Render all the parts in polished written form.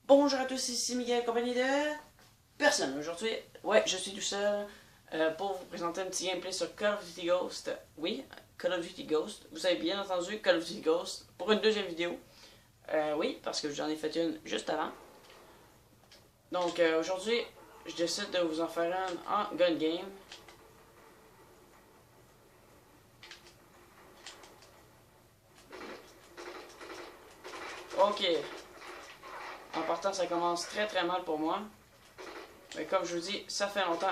Bonjour à tous, ici Miguel, compagnie de personne. Aujourd'hui, ouais, je suis tout seul pour vous présenter un petit gameplay sur Call of Duty Ghost. Oui, Call of Duty Ghost. Vous avez bien entendu Call of Duty Ghost pour une deuxième vidéo. Oui, parce que j'en ai fait une juste avant. Donc aujourd'hui, je décide de vous en faire une en gun game. Ok. En partant, ça commence très mal pour moi. Mais comme je vous dis, ça fait longtemps.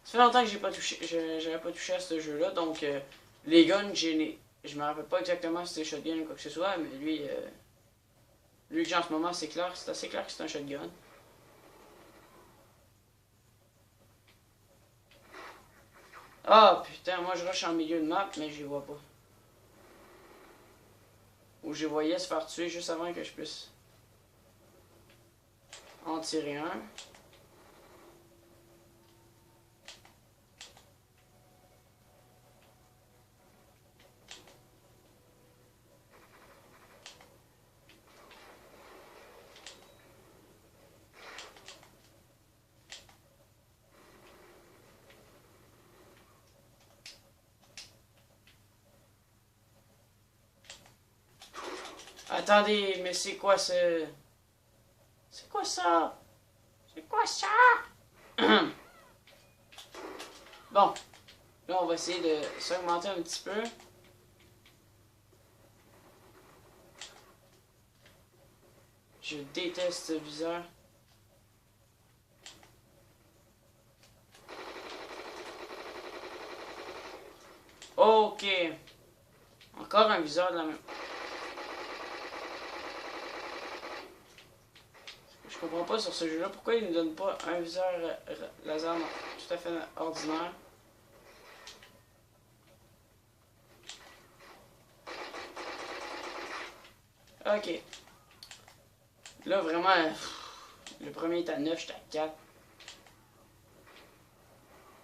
Ça fait longtemps que j'avais pas touché à ce jeu-là, donc les guns, je me rappelle pas exactement si c'est shotgun ou quoi que ce soit, mais lui que j'ai en ce moment, c'est clair, c'est assez clair que c'est un shotgun. Ah putain, moi je rush en milieu de map, mais j'y vois pas. Ou j'y voyais se faire tuer juste avant que je puisse en tirer un. Attendez, mais c'est quoi ce... C'est quoi ça? C'est quoi ça? Bon, là on va essayer de s'augmenter un petit peu. Je déteste ce viseur. Ok. Encore un viseur de la même... Je comprends pas sur ce jeu-là pourquoi il ne donne pas un viseur laser tout à fait ordinaire. Ok. Là, vraiment, le premier est à 9, j'étais à 4.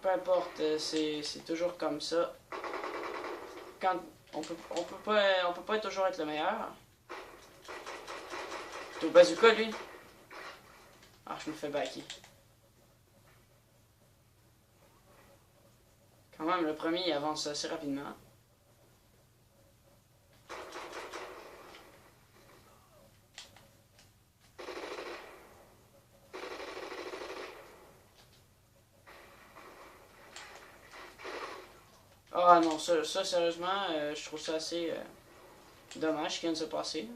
Peu importe, c'est toujours comme ça. Quand on peut pas toujours être le meilleur. T'es au bazooka, lui. Ah, je me fais backer. Quand même, le premier, il avance assez rapidement. Ah non, ça sérieusement, je trouve ça assez dommage ce qui vient de se passer.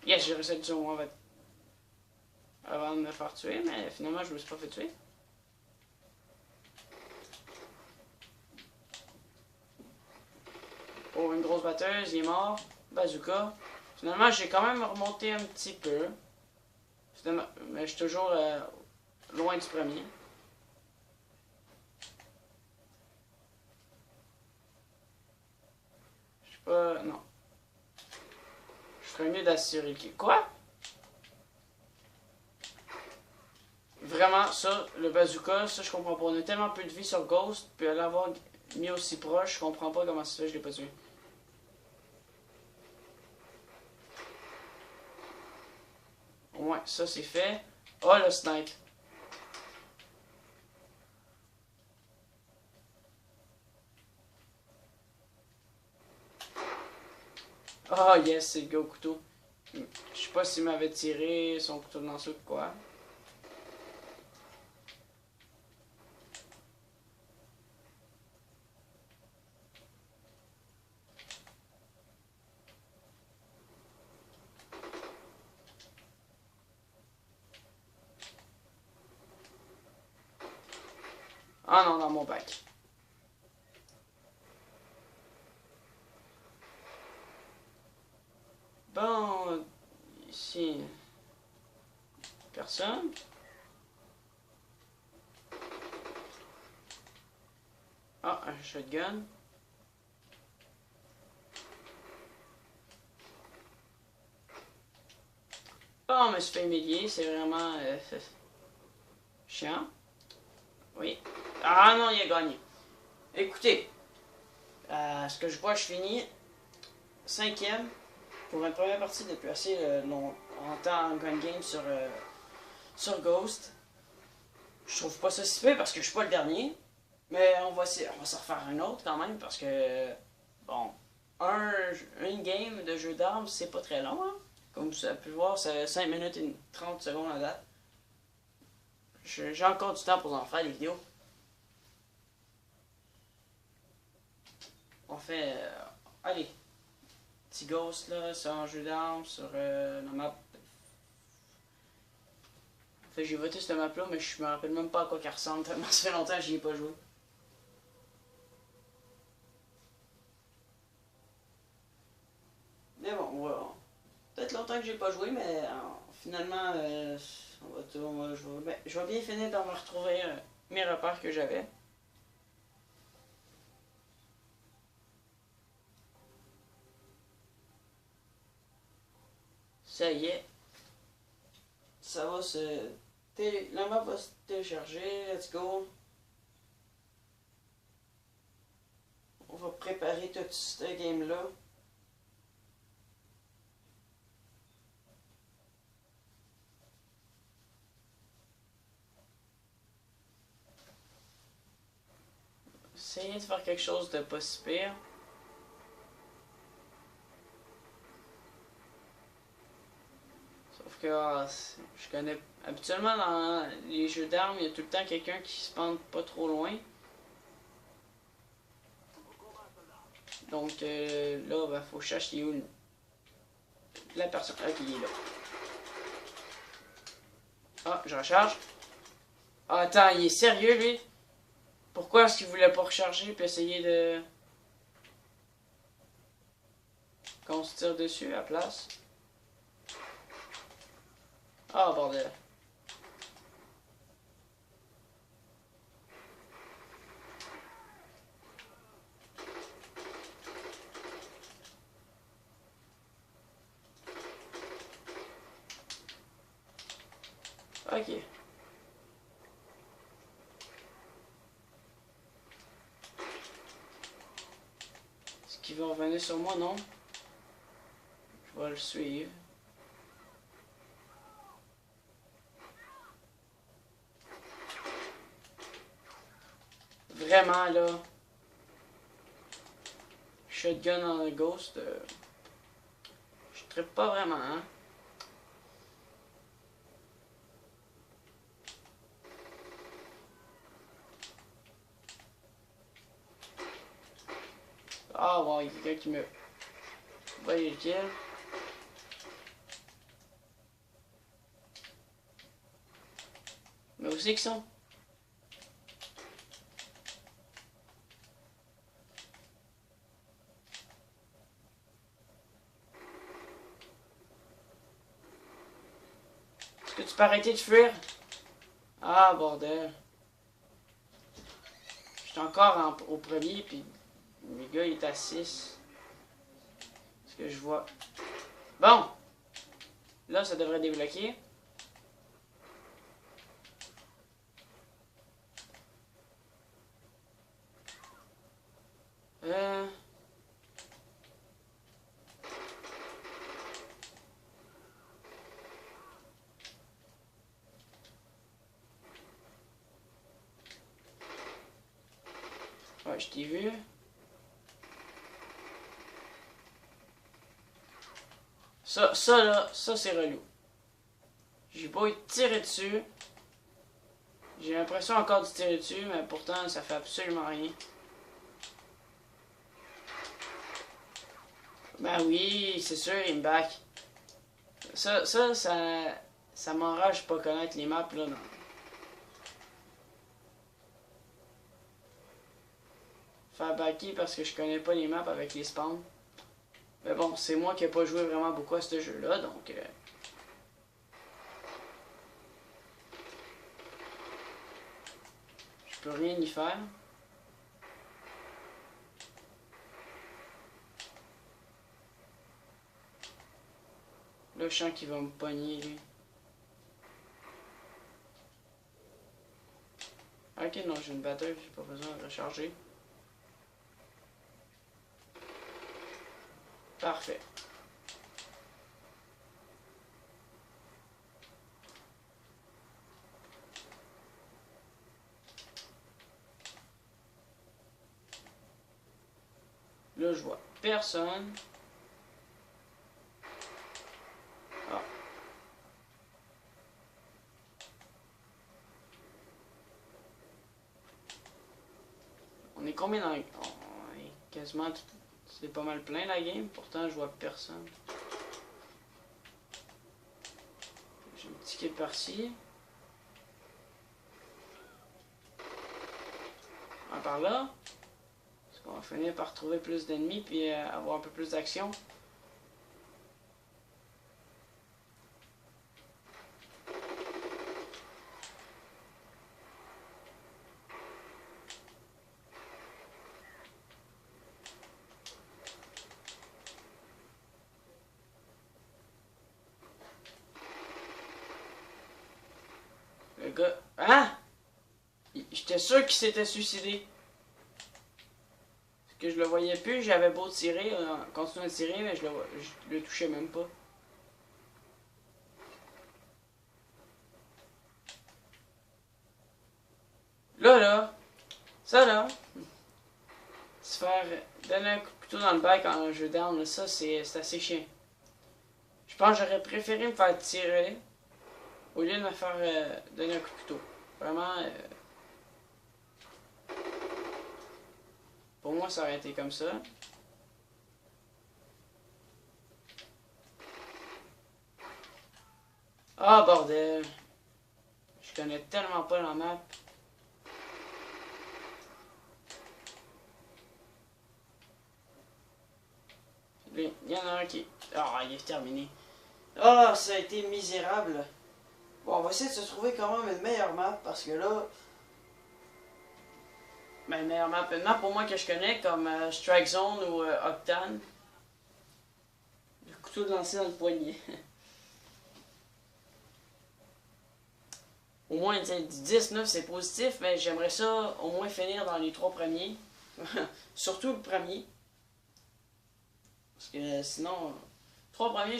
Yes, j'ai réussi à tuer au moins avant de me faire tuer, mais finalement, je me suis pas fait tuer. Oh, une grosse batteuse, il est mort. Bazooka. Finalement, j'ai quand même remonté un petit peu. Finalement, mais je suis toujours loin du premier. Je sais pas. Non. Je ferais mieux d'assurer le kill. Quoi? Vraiment, ça, le bazooka, ça je comprends pas. On a tellement peu de vie sur Ghost, puis à l'avoir mis aussi proche, je comprends pas comment ça se fait, je l'ai pas tué. Au moins, ça c'est fait. Oh, le snipe. Oh yes, c'est le gars au couteau. Je sais pas s'il m'avait tiré son couteau dans ce ou quoi. Ah non, dans mon bac. Bon, ici, personne. Ah, un shotgun. Oh, mais se fait humilier, c'est vraiment chiant. Oui. Ah non, il a gagné. Écoutez, ce que je vois, je finis cinquième pour une première partie depuis assez longtemps en Gun Game sur Ghost. Je trouve pas ça si peu parce que je suis pas le dernier. Mais on va s'en refaire un autre quand même parce que, bon, une game de jeu d'armes, c'est pas très long. Hein? Comme vous avez pu voir, c'est 5 minutes et 30 secondes à date. J'ai encore du temps pour en faire des vidéos. On fait, allez, petit Ghost là, c'est un jeu d'armes sur la map. En fait, j'ai voté cette map là, mais je me rappelle même pas à quoi qu'elle ressemble tellement ça fait longtemps que j'y ai pas joué. Mais bon, voilà. Peut-être longtemps que j'ai pas joué, mais finalement, je vais bien finir par me retrouver mes repères que j'avais. Ça y est, ça va se. La map va se télécharger, let's go. On va préparer toute cette game-là. Essayer de faire quelque chose de pas si pire. Sauf que je connais. Habituellement, dans les jeux d'armes, il y a tout le temps quelqu'un qui se pend pas trop loin. Donc là, ben, faut chercher où la personne. Ah, qui est là. Ah, je recharge. Ah, attends, il est sérieux lui? Pourquoi est-ce qu'il voulait pas recharger puis essayer de. Qu'on se tire dessus à la place? Ah, bordel. Ok. Est-ce qu'il va revenir sur moi? Non. Je vais le suivre. Vraiment là. Shotgun dans le Ghost. Je trippe pas vraiment, hein. Ah, wow, il y a quelqu'un qui me. Va les kill. Mais où c'est qu'ils sont? Est-ce que tu peux arrêter de fuir? Ah, bordel. J'étais encore au premier, puis le gars il est à 6. Ce que je vois. Bon! Là, ça devrait débloquer. Euh. Ouais, je t'ai vu. Ça là, ça c'est relou. J'ai beau être tiré dessus. J'ai l'impression encore de tirer dessus, mais pourtant ça fait absolument rien. Ben oui, c'est sûr, il me back. Ça m'enrage pas connaître les maps là. Non. Faire backer parce que je connais pas les maps avec les spawns. Mais bon, c'est moi qui ai pas joué vraiment beaucoup à ce jeu-là, donc. Je peux rien y faire. Là, je sens qu'il va me pogner, lui. Ok, non, j'ai une batteuse, j'ai pas besoin de recharger. Parfait. Là, je vois personne. Ah. On est combien dans... On est quasiment... C'est pas mal plein la game, pourtant je vois personne. J'ai un petit kit par-ci. Ah, par là. Est-ce qu'on va finir par trouver plus d'ennemis puis avoir un peu plus d'action? Le gars... Hein? J'étais sûr qu'il s'était suicidé. Parce que je le voyais plus, j'avais beau tirer, continuer à tirer, mais je le touchais même pas. Là, ça là, se faire donner un coup de couteau dans le bec en jeu d'armes, ça c'est assez chiant. Je pense que j'aurais préféré me faire tirer au lieu de me faire donner un coup de couteau. Vraiment, pour moi ça aurait été comme ça. Ah bordel, je connais tellement pas la map. Il y en a un qui... Ah, il est terminé. Ah, ça a été misérable. Bon, on va essayer de se trouver quand même une meilleure map parce que là... Ben, une map pour moi que je connais comme Strike Zone ou Octane. Le couteau de lancer dans le poignet. Au moins, du 10-9 c'est positif, mais j'aimerais ça au moins finir dans les 3 premiers. Surtout le premier. Parce que sinon, 3 premiers,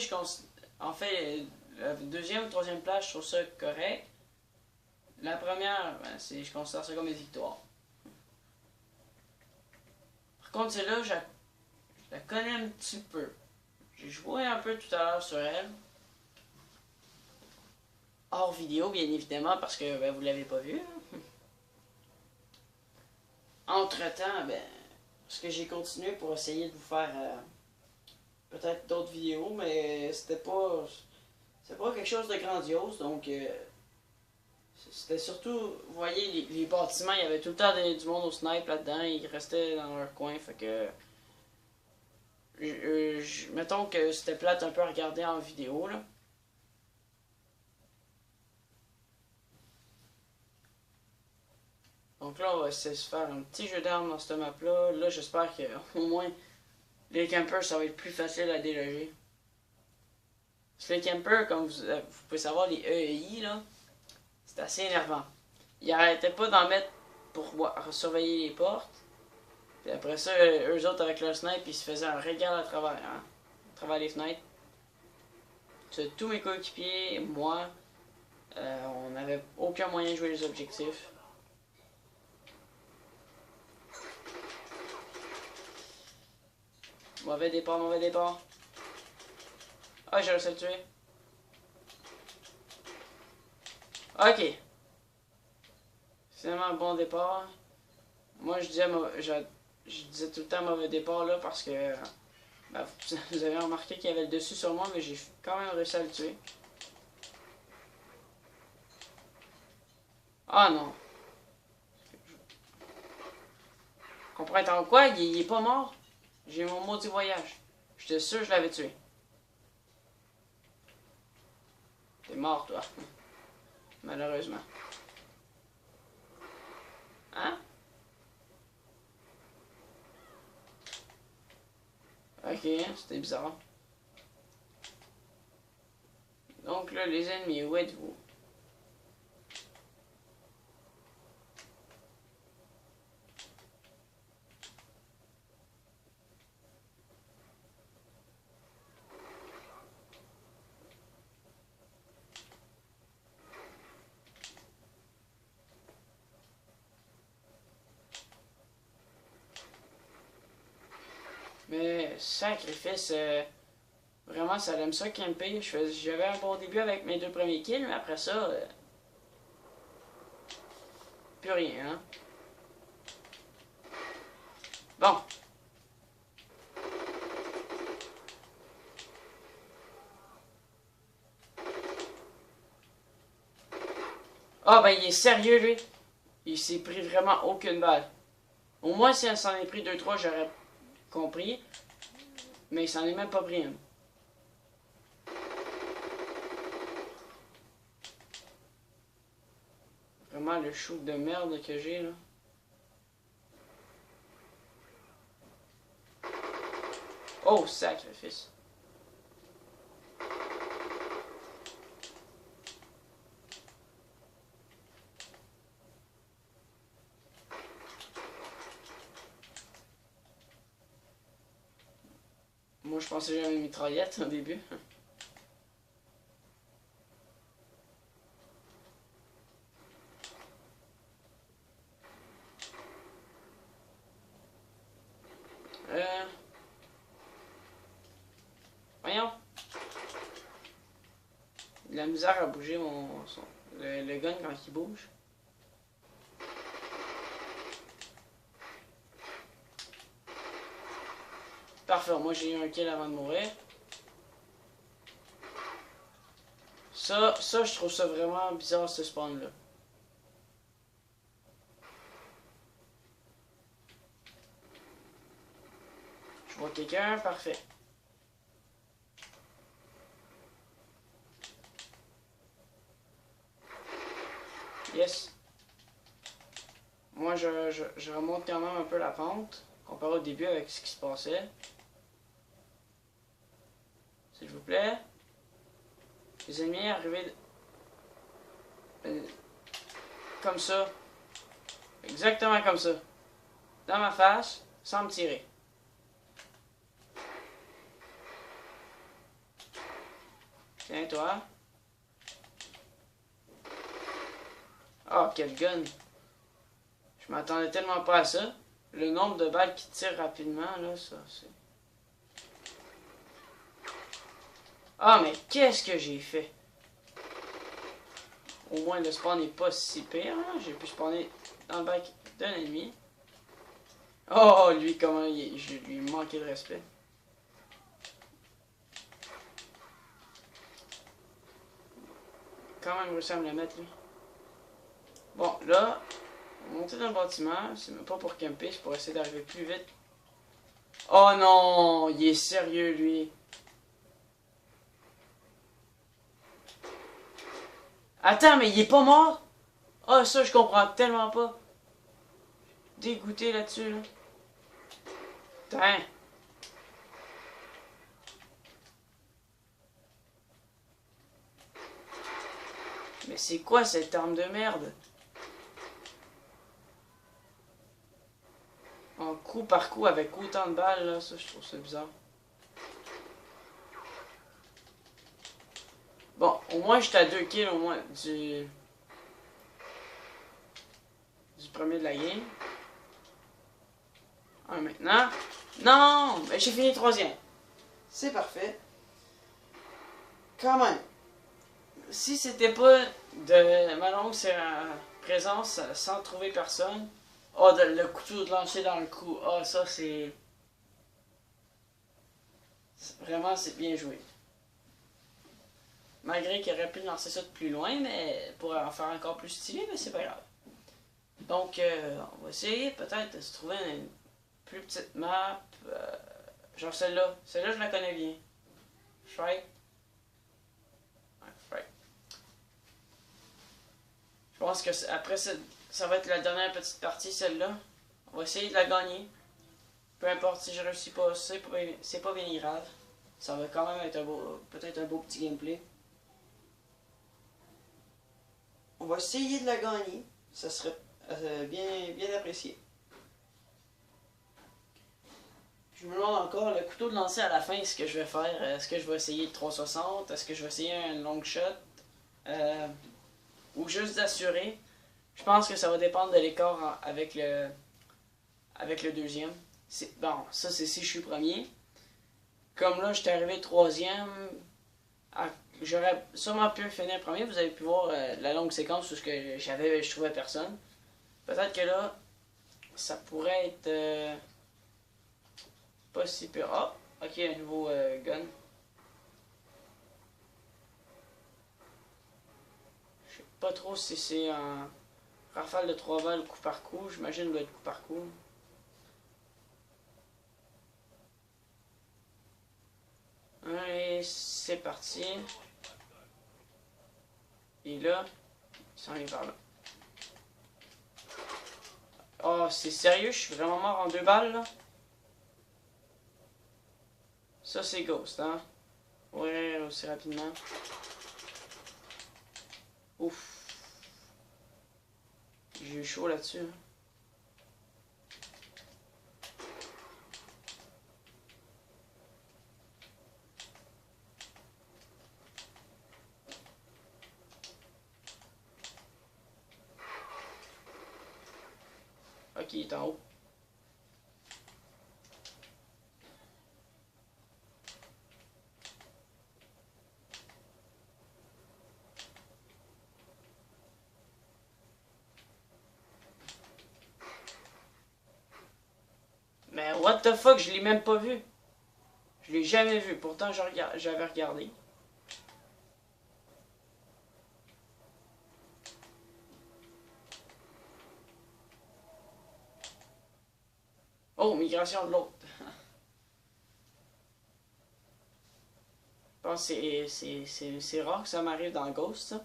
en fait, la deuxième ou troisième place, je trouve ça correct. La première, ben, je considère ça comme une victoire. Par contre, celle-là, je la connais un petit peu. J'ai joué un peu tout à l'heure sur elle. Hors vidéo, bien évidemment, parce que ben, vous l'avez pas vu. Entre-temps, ben, parce que j'ai continué pour essayer de vous faire peut-être d'autres vidéos, mais c'était pas quelque chose de grandiose, donc c'était surtout, vous voyez, les bâtiments, il y avait tout le temps du monde au snipe là-dedans, ils restaient dans leur coin, fait que mettons que c'était plate un peu à regarder en vidéo, là. Donc là, on va essayer de se faire un petit jeu d'armes dans cette map-là. Là, j'espère qu'au moins, les campers, ça va être plus facile à déloger. Parce que les campers, comme vous pouvez savoir, les EEI, là, c'est assez énervant. Ils arrêtaient pas d'en mettre pour surveiller les portes. Puis après ça, eux autres, avec leur snipe, ils se faisaient un régal à travers les fenêtres. Tous mes coéquipiers, moi, on n'avait aucun moyen de jouer les objectifs. Mauvais départ, mauvais départ. Ah, j'ai réussi à le tuer. Ok. Finalement, un bon départ. Moi, je disais tout le temps mauvais départ là parce que ben, vous avez remarqué qu'il y avait le dessus sur moi, mais j'ai quand même réussi à le tuer. Ah non. Comprends en quoi? Il est pas mort. J'ai mon maudit voyage. J'étais sûr que je l'avais tué. T'es mort, toi. Malheureusement. Hein? Ok, c'était bizarre. là, les ennemis, où êtes-vous? Mais sacrifice, vraiment ça aime ça camper. J'avais un bon début avec mes 2 premiers kills, mais après ça, plus rien, hein. Bon. Ah ben il est sérieux lui. Il s'est pris vraiment aucune balle. Au moins si elle s'en est pris 2-3, j'aurais compris. Mais il s'en est même pas pris une. Vraiment le shoot de merde que j'ai là. Oh, sacrifice. Moi, je pensais que j'avais une mitraillette au début. Voyons. De la misère à bouger le gun quand il bouge. Parfait, moi j'ai eu un kill avant de mourir. Ça, je trouve ça vraiment bizarre ce spawn là. Je vois quelqu'un, parfait. Yes. Moi je remonte quand même un peu la pente, comparé au début avec ce qui se passait. S'il vous plaît. Les ennemis arrivés comme ça. Exactement comme ça. Dans ma face, sans me tirer. Tiens, toi. Oh, quel gun. Je m'attendais tellement pas à ça. Le nombre de balles qui tirent rapidement, là, ça, c'est... Ah, mais qu'est-ce que j'ai fait? Au moins, le spawn n'est pas si pire, hein? J'ai pu spawner dans le bac d'un ennemi. Oh, lui, comment je lui manquais de respect. Quand même réussi à me le mettre, lui. Bon, là, monter dans le bâtiment, c'est même pas pour camper, c'est pour essayer d'arriver plus vite. Oh non, il est sérieux, lui. Attends, mais il est pas mort? Ah, ça, je comprends tellement pas. Dégoûté là-dessus, là. Putain. Mais c'est quoi cette arme de merde? En coup par coup avec autant de balles, là, ça, je trouve ça bizarre. Bon, au moins, j'étais à 2 kills, au moins, du premier de la game. Un maintenant. Non! Mais j'ai fini 3e. C'est parfait. Quand même. Si c'était pas de ma longue présence sans trouver personne. Oh, le couteau de lancer dans le cou. Oh, ça, c'est... Vraiment, c'est bien joué. Malgré qu'il aurait pu lancer ça de plus loin, mais pour en faire encore plus stylé, mais c'est pas grave. Donc, on va essayer peut-être de se trouver une plus petite map. Genre celle-là. Celle-là, je la connais bien. Shrike. Ouais, Shrike. Je pense que après, ça va être la dernière petite partie, celle-là. On va essayer de la gagner. Peu importe si je réussis pas, c'est pas bien grave. Ça va quand même être peut-être un beau petit gameplay. va essayer de la gagner. Ça serait bien apprécié. Je me demande encore le couteau de lancer à la fin, ce que je vais faire. Est-ce que je vais essayer de 360? Est-ce que je vais essayer un long shot? Ou juste d'assurer? Je pense que ça va dépendre de l'écart avec le deuxième. Bon, ça c'est si je suis premier. Comme là, j'étais arrivé troisième. J'aurais sûrement pu finir premier. Vous avez pu voir la longue séquence où je trouvais personne. Peut-être que là, ça pourrait être pas si pire. Ah, ok, un nouveau gun. Je sais pas trop si c'est un rafale de 3 balles coup par coup. J'imagine que doit être coup par coup. Et c'est parti. Et là, il s'en vient par là. Oh, c'est sérieux? Je suis vraiment mort en 2 balles, là? Ça, c'est Ghost, hein? Ouais, aussi rapidement. Ouf. J'ai eu chaud là-dessus. Hein. Ok, il est en haut. Mais what the fuck, je l'ai même pas vu. Je l'ai jamais vu, pourtant j'avais regardé. Oh, migration de l'autre. Je pense que c'est rare que ça m'arrive dans Ghost, ça.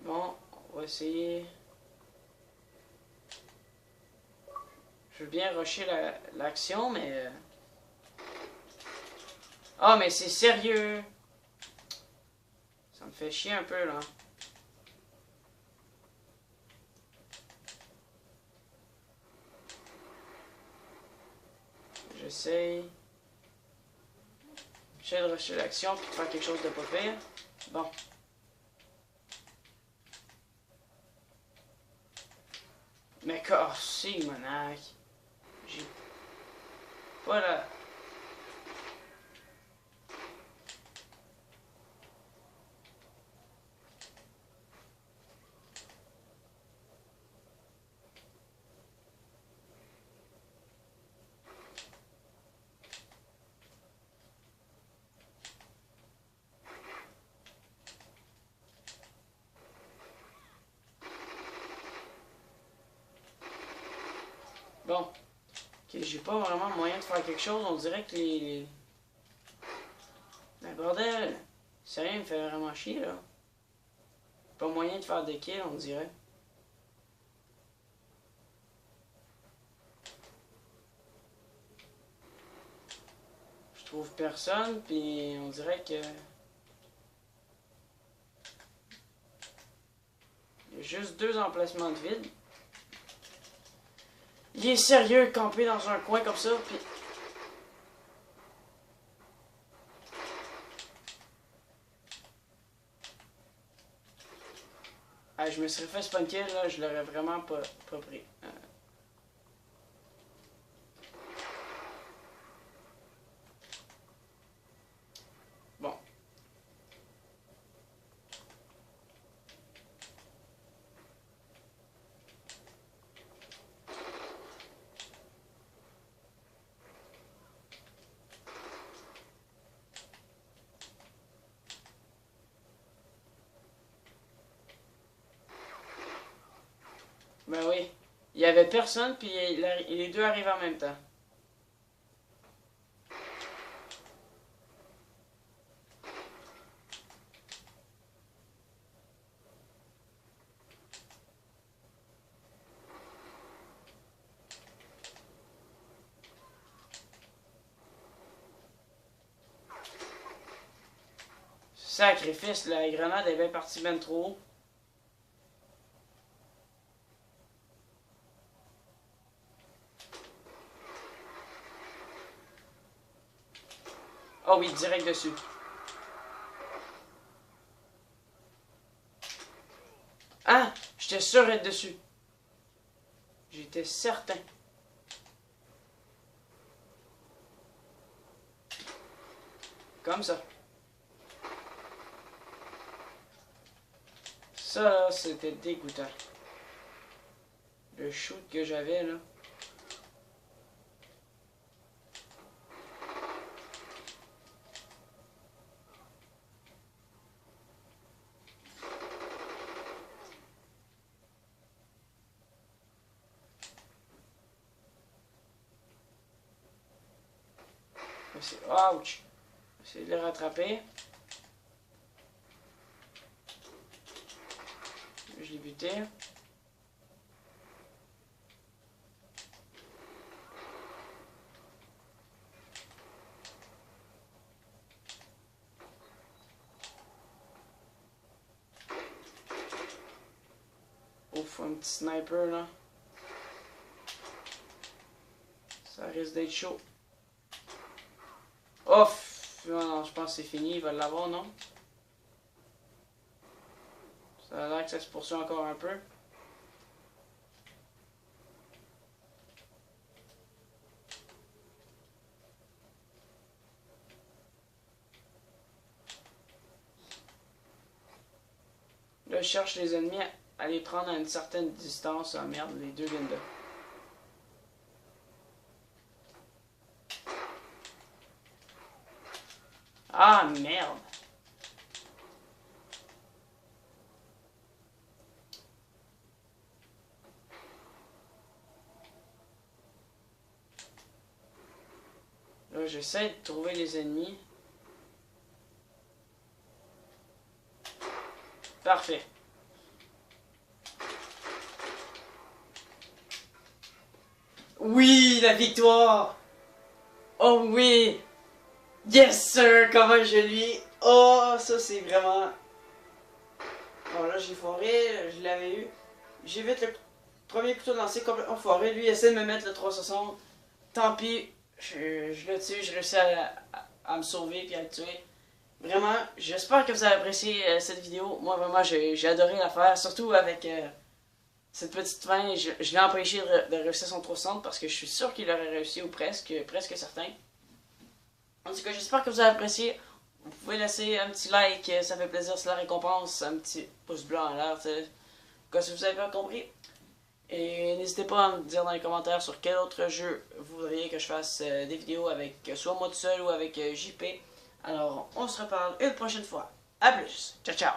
Bon, on va essayer. Je veux bien rusher l'action, mais... Ah, mais c'est sérieux! Ça me fait chier un peu, là. J'essaye. J'essaie de rusher l'action puis de faire quelque chose de pas pire. Bon. Mais si, monac. J'ai pas la... Bon. Ok, j'ai pas vraiment moyen de faire quelque chose. On dirait que les... Mais bordel! Sérieux, il me fait vraiment chier, là. Pas moyen de faire des kills, on dirait. Je trouve personne, puis on dirait que... Il y a juste 2 emplacements de vide. Il est sérieux, campé dans un coin comme ça, puis... Ah, je me serais fait spunker, là, je l'aurais vraiment pas pris. Bon. Ben oui. Il y avait personne, puis les 2 arrivent en même temps. Sacrifice, la grenade est bien partie ben trop haut. Oh oui, direct dessus. Ah! J'étais sûr d'être dessus. J'étais certain. Comme ça. Ça, là, c'était dégoûtant. Le shoot que j'avais, là. Ouch! Essayer de le rattraper. Je l'ai buté. Ouf, un petit sniper là. Ça risque d'être chaud. Ouf! Non, je pense que c'est fini, il va l'avoir, non? Ça a l'air que ça se poursuit encore un peu. Là, je cherche les ennemis à les prendre à une certaine distance. Ah merde, les deux viennent de... Ah merde! Là, j'essaie de trouver les ennemis. Parfait. Oui, la victoire! Oh oui! Yes sir! Comment je lui... Oh, ça c'est vraiment... Bon là j'ai foiré, je l'avais eu. J'ai vite le premier couteau lancé complètement foiré. Lui il essaie de me mettre le 360. Tant pis, je le tue, je réussis à me sauver puis à le tuer. Vraiment, j'espère que vous avez apprécié cette vidéo. Moi vraiment j'ai adoré la faire, surtout avec cette petite fin. Je l'ai empêché de réussir son 360 parce que je suis sûr qu'il aurait réussi ou presque certain. En tout cas, j'espère que vous avez apprécié. Vous pouvez laisser un petit like, ça fait plaisir, c'est la récompense. Un petit pouce bleu en l'air, tu sais. Si vous avez pas compris. Et n'hésitez pas à me dire dans les commentaires sur quel autre jeu vous voudriez que je fasse des vidéos avec soit moi tout seul ou avec JP. Alors, on se reparle une prochaine fois. A plus. Ciao, ciao.